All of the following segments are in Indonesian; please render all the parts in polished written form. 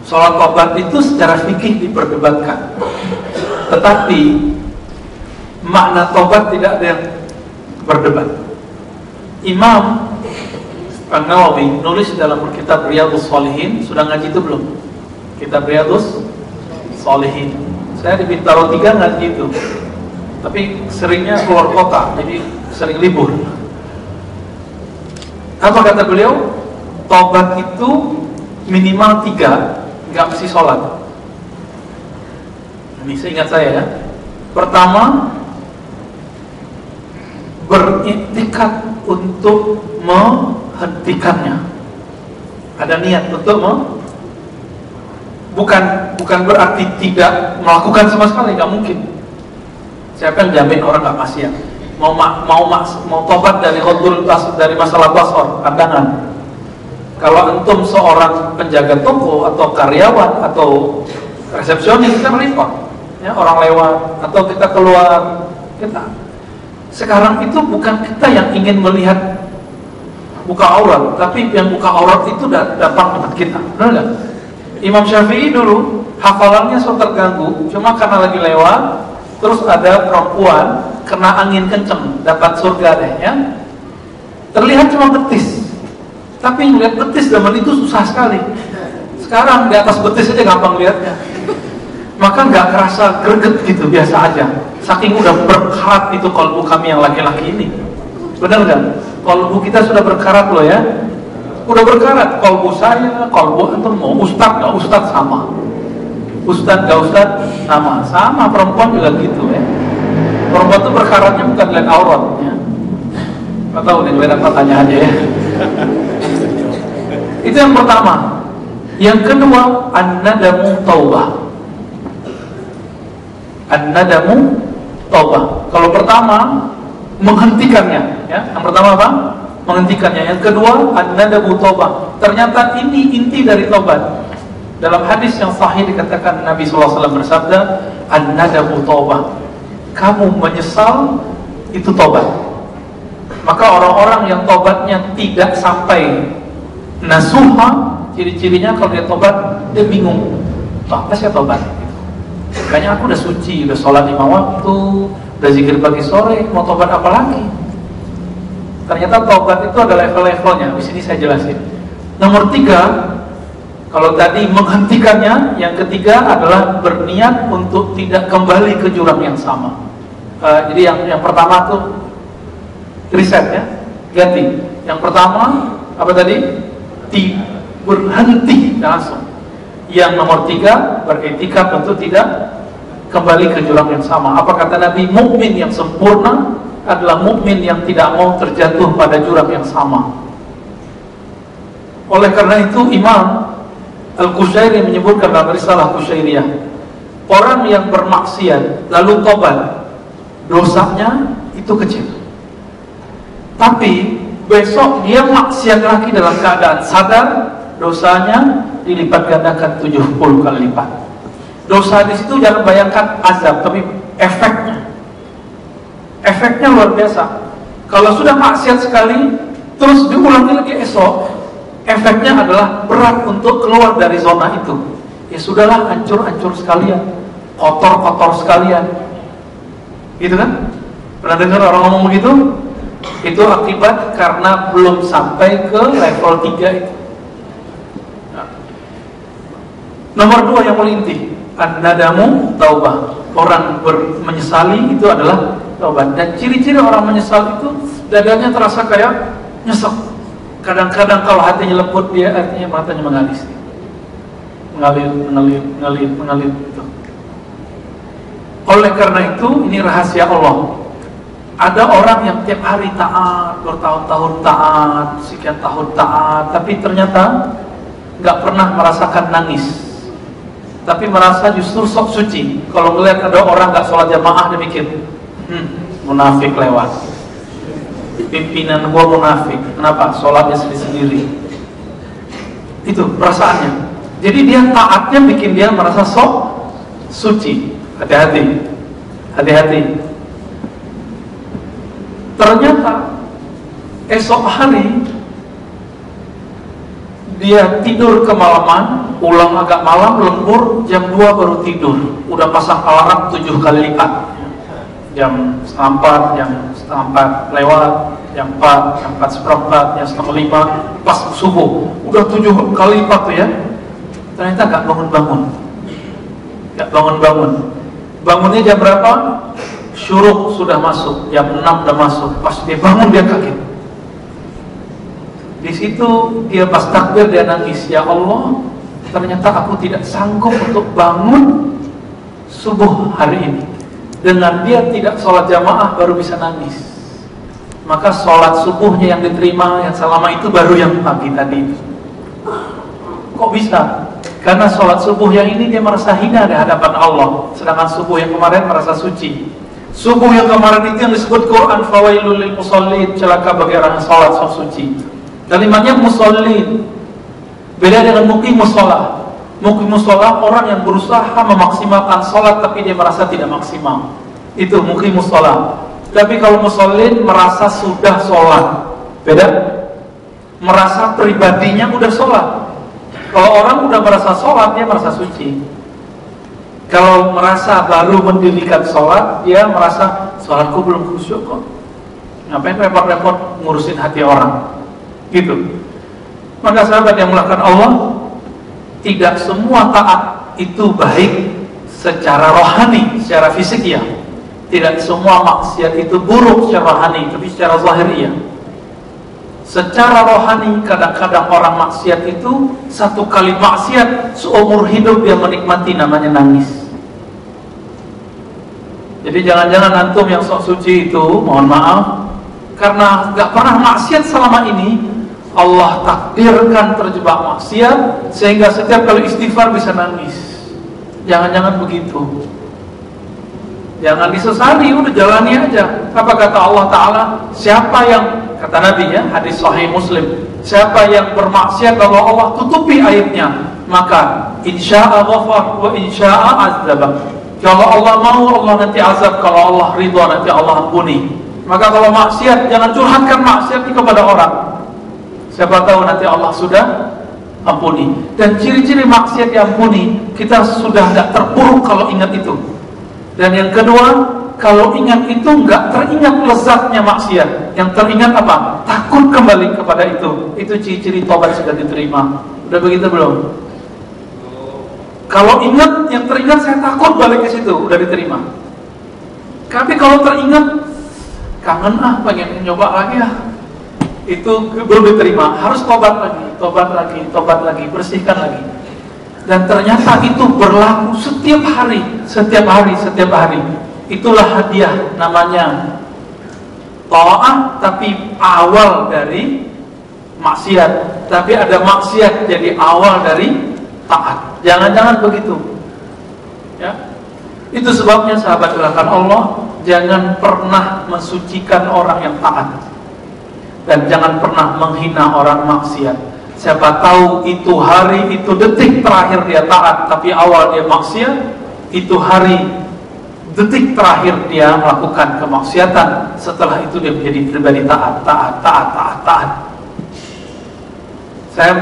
Sholat tobat itu secara fikih diperdebatkan, tetapi makna tobat tidak ada yang berdebat. Imam An-Nawawi nulis dalam kitab Riyadhus Shalihin. Sudah ngaji itu belum? Kitab Riyadhus Shalihin. Saya di Bintaro 3 ngaji itu, tapi seringnya keluar kota, jadi sering libur. Apa kata beliau? Tobat itu minimal 3, nggak mesti sholat. Ini seingat saya ya. Pertama, beriktikad untuk menghentikannya. Ada niat untuk bukan berarti tidak melakukan sama sekali, nggak mungkin. Siapa yang jamin orang nggak maksiat? Mau tobat dari dari masalah basor, pandangan. Kalau antum seorang penjaga toko atau karyawan atau resepsionis, kita meliput ya, orang lewat atau kita keluar, kita sekarang itu bukan kita yang ingin melihat buka aurat, tapi yang buka aurat itu datang tempat kita, benar nggak? Imam Syafi'i dulu hafalannya suka terganggu, cuma karena lagi lewat, terus ada perempuan kena angin kenceng, dapat surga deh ya. Terlihat cuma betis, tapi ngeliat betis zaman itu susah sekali. Sekarang di atas betis aja gampang lihatnya, maka nggak kerasa greget gitu, biasa aja. Saking udah berkarat itu kalbu kami yang laki-laki ini, benar nggak? Kalbu kita sudah berkarat loh ya, udah berkarat. Kalbu saya, kalbu antum mau ustad nggak ustad sama, ustad nggak ustad sama perempuan juga gitu ya. Perempuan itu berkaratnya bukan lihat auratnya. Nggak tahu nih, lihat apa tanya aja ya. Itu yang pertama. Yang kedua, an-nadamu taubah. An-nadamu taubah. Kalau pertama menghentikannya, ya. Yang pertama apa? Menghentikannya. Yang kedua, an-nadamu taubah. Ternyata ini inti dari taubat. Dalam hadis yang sahih dikatakan Nabi SAW bersabda, an-nadamu taubah. Kamu menyesal, itu taubat. Maka orang-orang yang taubatnya tidak sampai nasuha, ciri-cirinya kalau dia tobat, dia bingung, apa sih tobat? Kayaknya aku udah suci, udah sholat 5 waktu, udah zikir pagi sore, mau tobat apa lagi? Ternyata tobat itu ada level-levelnya. Di sini saya jelasin. Nomor 3, kalau tadi menghentikannya, yang ketiga adalah berniat untuk tidak kembali ke jurang yang sama. Jadi yang pertama tuh riset ya, ganti. Yang pertama apa tadi? Berhenti langsung. Yang nomor 3, beriktikad untuk tidak kembali ke jurang yang sama. Apa kata Nabi? Mukmin yang sempurna adalah mukmin yang tidak mau terjatuh pada jurang yang sama. Oleh karena itu Imam Al-Qushairi menyebutkan dalam risalah Qushairiyah, orang yang bermaksiat lalu tobat, dosanya itu kecil. Tapi besok dia maksiat lagi dalam keadaan sadar, dosanya dilipat gandakan 70 kali lipat. Dosa di situ jangan bayangkan azab, tapi efeknya luar biasa. Kalau sudah maksiat sekali terus diulangi lagi esok, efeknya adalah berat untuk keluar dari zona itu. Ya sudahlah, hancur-hancur sekalian, kotor-kotor sekalian, gitu kan? Pernah dengar orang ngomong begitu? Itu akibat karena belum sampai ke level 3 itu. Nah. Nomor 2 yang paling inti, an-nadamu taubah. Orang menyesali itu adalah taubat. Dan ciri-ciri orang menyesal itu dadanya terasa kayak nyesek. Kadang-kadang kalau hatinya lembut, dia artinya matanya mengalir gitu. Oleh karena itu, ini rahasia Allah. Ada orang yang tiap hari taat, bertahun-tahun taat, sekian tahun taat, tapi ternyata nggak pernah merasakan nangis, tapi merasa justru sok suci. Kalau melihat ada orang nggak sholat jamaah, dia mikir, munafik lewat. Pimpinan gua munafik, kenapa? Sholatnya sendiri-sendiri. Itu perasaannya. Jadi dia taatnya bikin dia merasa sok suci. Hati-hati. Ternyata esok hari dia tidur kemalaman, pulang agak malam, lembur, jam 2 baru tidur, udah pasang alarm 7 kali lipat, jam 4, jam 4 lewat, jam 4, jam 4 seperempat, jam setengah 5, pas subuh, udah 7 kali lipat tuh ya. Ternyata gak bangun-bangun, gak bangun-bangun. Bangunnya jam berapa? Syuruk sudah masuk, jam 6 udah masuk. Pas dia bangun dia kaget. Di situ dia pas takbir dia nangis, ya Allah, ternyata aku tidak sanggup untuk bangun subuh hari ini. Dengan dia tidak sholat jamaah baru bisa nangis. Maka sholat subuhnya yang diterima, yang selama itu baru yang pagi tadi itu. Kok bisa? Karena sholat subuh yang ini dia merasa hina di hadapan Allah, sedangkan subuh yang kemarin merasa suci. Subuh yang kemarin itu yang disebut Quran, fawailul lil musallin, celaka bagi orang yang sholat suci. Kalimatnya musallin beda dengan muqimus shalah. Muqimus shalah orang yang berusaha memaksimalkan sholat tapi dia merasa tidak maksimal, itu muqimus shalah. Tapi kalau musallin merasa sudah sholat, beda. Merasa pribadinya udah sholat. Kalau orang udah merasa sholat, dia merasa suci. Kalau merasa baru mendirikan sholat, dia merasa sholatku belum khusyuk kok, ngapain repot-repot ngurusin hati orang, gitu. Maka sahabat yang melakukan Allah, tidak semua taat itu baik secara rohani, secara fisik ya. Tidak semua maksiat itu buruk secara rohani, tapi secara zahir ya. Secara rohani kadang-kadang orang maksiat itu satu kali maksiat seumur hidup dia menikmati, namanya nangis. Jadi jangan-jangan antum yang sok suci itu, mohon maaf, karena gak pernah maksiat selama ini, Allah takdirkan terjebak maksiat sehingga setiap kali istighfar bisa nangis. Jangan-jangan begitu. Jangan disesali, udah jalani aja. Apa kata Allah Ta'ala? Siapa yang, kata Nabi ya, hadis sahih Muslim, siapa yang bermaksiat kalau Allah tutupi aibnya, maka insya'a ghafar wa insya'a azab. Kalau Allah mau, Allah nanti azab. Kalau Allah ridha, nanti Allah ampuni. Maka kalau maksiat, jangan curhatkan maksiat kepada orang. Siapa tahu nanti Allah sudah ampuni. Dan ciri-ciri maksiat diampuni, kita sudah tidak terpuruk kalau ingat itu. Dan yang kedua, kalau ingat itu nggak teringat lezatnya maksiat. Yang teringat apa? Takut kembali kepada itu. Itu ciri-ciri tobat sudah diterima. Udah begitu belum? Kalau ingat, yang teringat saya takut balik ke situ, udah diterima. Tapi kalau teringat, kangen pengen nyoba lagi itu belum diterima. Harus tobat lagi, tobat lagi, tobat lagi, bersihkan lagi. Dan ternyata itu berlaku setiap hari, setiap hari, setiap hari. Itulah hadiah, namanya ta'ah, tapi awal dari maksiat. Tapi ada maksiat jadi awal dari taat. Jangan-jangan begitu ya. Itu sebabnya sahabat gerakan Allah, jangan pernah mensucikan orang yang taat, dan jangan pernah menghina orang maksiat. Siapa tahu itu hari, itu detik terakhir dia taat, tapi awal dia maksiat. Itu hari, detik terakhir dia melakukan kemaksiatan. Setelah itu dia menjadi pribadi taat, taat, taat, taat, taat. Saya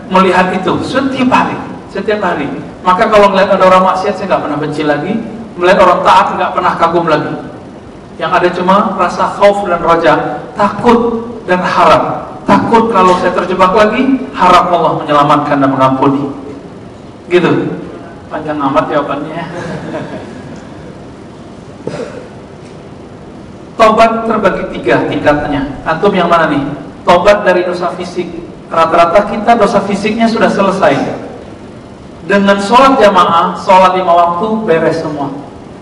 melihat itu setiap hari, setiap hari. Maka kalau melihat ada orang maksiat, saya nggak pernah benci lagi. Melihat orang taat, nggak pernah kagum lagi. Yang ada cuma rasa khauf dan raja, takut dan harap. Takut kalau saya terjebak lagi, harap Allah menyelamatkan dan mengampuni. Gitu. Panjang amat jawabannya. Tobat terbagi 3 tingkatnya. Antum yang mana nih? Tobat dari dosa fisik. Rata-rata kita dosa fisiknya sudah selesai. Dengan sholat jamaah, sholat 5 waktu, beres semua.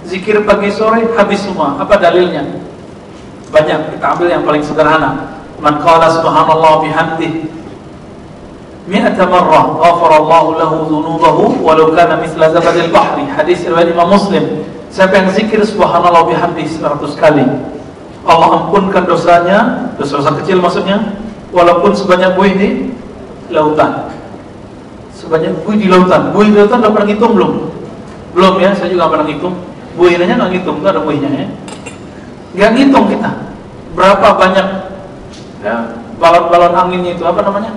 Zikir pagi sore, habis semua. Apa dalilnya? Banyak, kita ambil yang paling sederhana. Man qala subhanallah bihamdih mi'ata marrah ghafarallahu lahu dhunubahu walau kana mithla zabadil bahri. Hadis riwayat Imam Muslim. Siapa yang zikir subhanallah bihamdih 100 kali, Allah ampunkan dosanya, dosa-dosa kecil maksudnya, walaupun sebanyak buih di lautan. Sebanyak buih di lautan. Buih di lautan udah pernah ngitung belum? Belum ya, saya juga pernah ngitung. Buihnya nggak ngitung, nggak ada buihnya ya. Nggak ngitung kita. Berapa banyak ya, balon-balon anginnya itu apa namanya?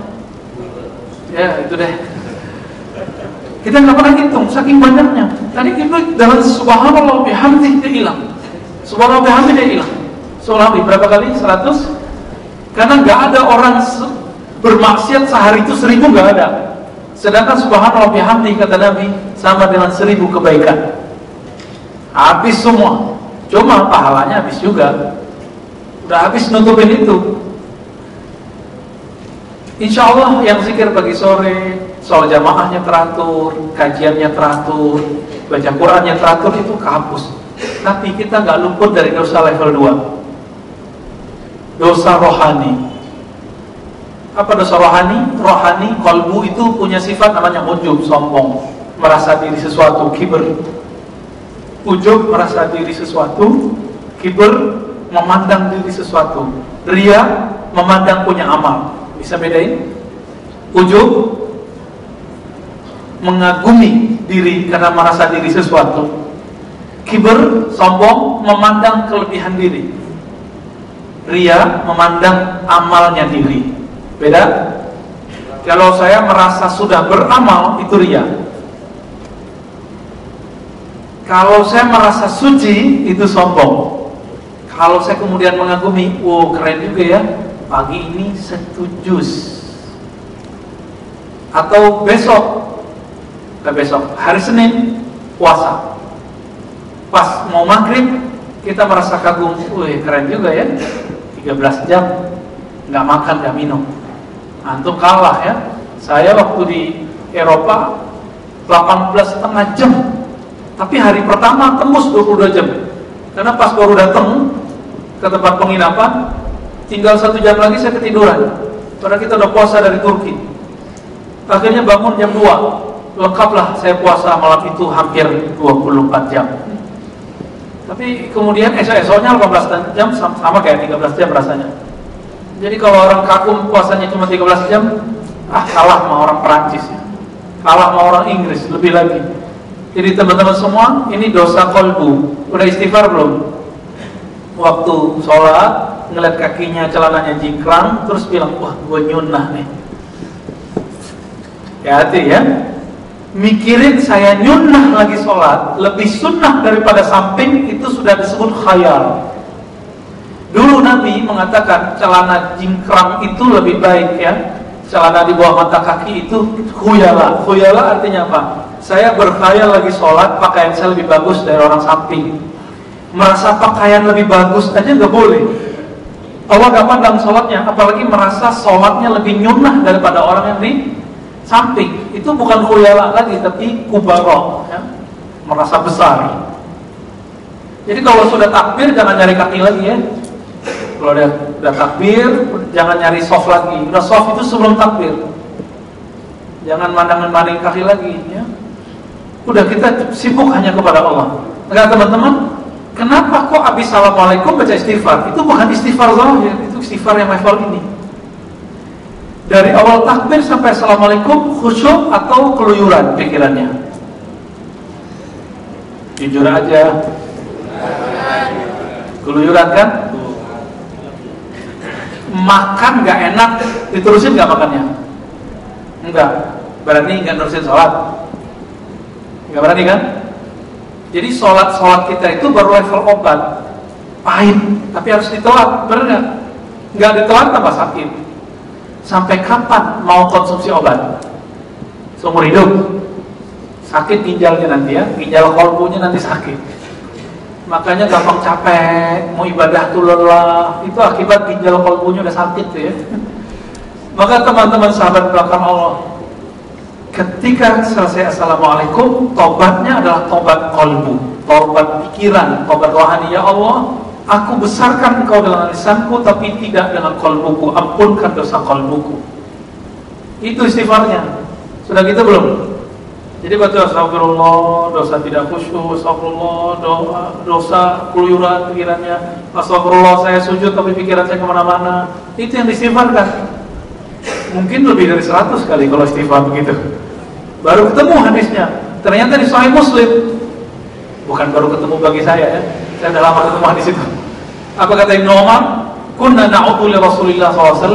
Ya itu deh. Kita nggak pernah hitung, saking banyaknya. Tadi kita dalam subhanallah bihamdih dia hilang. Subhanallah bihamdih dia hilang. Subhanallah berapa kali? 100? Karena nggak ada orang bermaksiat sehari itu 1000, nggak ada. Sedangkan subhanallah bihamdih kata Nabi sama dengan 1000 kebaikan. Habis semua. Cuma pahalanya habis juga. Udah habis nutupin itu. Insya Allah yang zikir pagi sore, soal jamaahnya teratur, kajiannya teratur, baca Qurannya teratur, itu kehapus. Tapi kita nggak luput dari dosa level 2. Dosa rohani. Apa dosa rohani? Rohani, kalbu itu punya sifat namanya ujub, sombong, merasa diri sesuatu, kibir. Ujub, merasa diri sesuatu, kibir, memandang diri sesuatu, ria, memandang punya amal. Bisa bedain? Ujub, mengagumi diri karena merasa diri sesuatu. Kibir, sombong, memandang kelebihan diri. Ria, memandang amalnya diri. Beda? Kalau saya merasa sudah beramal, itu ria. Kalau saya merasa suci, itu sombong. Kalau saya kemudian mengagumi, wow keren juga ya, pagi ini 1 juz. Atau besok, hari Senin, puasa. Pas mau maghrib, kita merasa kagum, wih keren juga ya, 13 jam, nggak makan, nggak minum. Antum kalah ya. Saya waktu di Eropa 18,5 jam, tapi hari pertama tembus 22 jam. Karena pas baru datang ke tempat penginapan, tinggal 1 jam lagi saya ketiduran. Padahal kita udah puasa dari Turki. Akhirnya bangun jam 2, lengkaplah saya puasa malam itu hampir 24 jam. Tapi kemudian esok-esoknya 18 jam, sama kayak 13 jam rasanya. Jadi kalau orang kagum puasanya cuma 13 jam, kalah sama orang Perancis ya. Kalah sama orang Inggris, lebih lagi. Jadi teman-teman semua, ini dosa kolbu. Udah istighfar belum? Waktu sholat, ngeliat kakinya, celananya jingkrang, terus bilang, wah gue nyunnah nih. Hati ya. Mikirin saya nyunnah lagi sholat, lebih sunnah daripada samping, itu sudah disebut khayal. Dulu Nabi mengatakan celana jingkrang itu lebih baik ya. Celana di bawah mata kaki itu khuyala. Khuyala artinya apa? Saya berkhayal lagi sholat, pakaian saya lebih bagus dari orang samping. Merasa pakaian lebih bagus aja nggak boleh. Allah gak pandang sholatnya, apalagi merasa sholatnya lebih nyunnah daripada orang yang di samping. Itu bukan khuyala lagi, tapi kubara ya. Merasa besar. Jadi kalau sudah takbir jangan nyari kaki lagi ya. Kalau udah takbir, jangan nyari soft lagi. Udah soft itu sebelum takbir. Jangan mandang-mandang kaki lagi ya. Udah kita sibuk hanya kepada Allah. Enggak teman-teman? Kenapa kok habis assalamualaikum baca istighfar? Itu bukan istighfar zahir, itu istighfar yang level ini. Dari awal takbir sampai assalamualaikum khusyuk atau keluyuran pikirannya? Jujur aja. Keluyuran kan? Makan gak enak, diterusin gak makannya? Enggak. Berarti gak nerusin sholat? Enggak berani kan? Jadi sholat kita itu baru level obat. Pahit, tapi harus ditelan. Benar gak? Gak ditelan tambah sakit. Sampai kapan mau konsumsi obat? Seumur hidup? Sakit ginjalnya nanti ya. Ginjal kolbunya nanti sakit. Makanya gampang capek, mau ibadah tuh lelah. Itu akibat ginjal kolbunya udah sakit tuh ya. Maka teman-teman sahabat belakang Allah, ketika selesai assalamualaikum, tobatnya adalah tobat kolbu, tobat pikiran, tobat rohani. Ya Allah, aku besarkan engkau dengan lisanku, tapi tidak dengan kolbuku. Ampunkan dosa kolbuku. Itu istighfarnya. Sudah gitu belum? Jadi baca astagfirullah, dosa tidak khusyuk, astagfirullah, dosa keluyuran pikirannya, astagfirullah saya sujud tapi pikiran saya kemana-mana. Itu yang diistighfarkan. Mungkin lebih dari 100 kali kalau istighfar begitu. Baru ketemu hadisnya. Ternyata di Sahih Muslim. Bukan baru ketemu bagi saya ya. Saya udah lama ketemu hadis itu. Apa kata Ibnu Umar? Kunna na'udhu li Rasulillah SAW.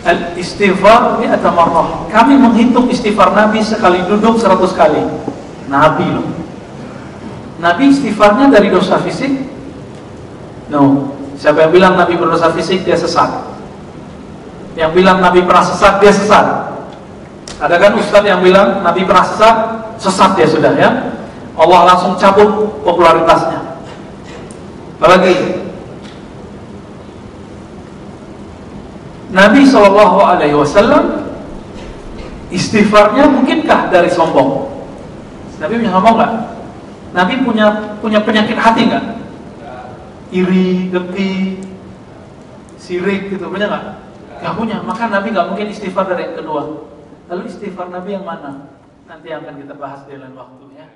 Al-istighfar mi'ata marrah. Kami menghitung istighfar Nabi sekali duduk 100 kali. Nabi loh. Nabi istighfarnya dari dosa fisik? No. Siapa yang bilang Nabi berdosa fisik, dia sesat. Yang bilang Nabi pernah sesat, dia sesat. Ada kan ustaz yang bilang Nabi pernah sesat, sesat dia sudah ya. Allah langsung cabut popularitasnya. Apalagi Nabi SAW istighfarnya mungkinkah dari sombong? Nabi punya sombong nggak? Nabi punya penyakit hati nggak? Iri, dengki, sirik gitu, punya nggak? Nggak punya. Maka Nabi nggak mungkin istighfar dari yang kedua. Lalu istighfar Nabi yang mana? Nanti akan kita bahas di lain waktu ya.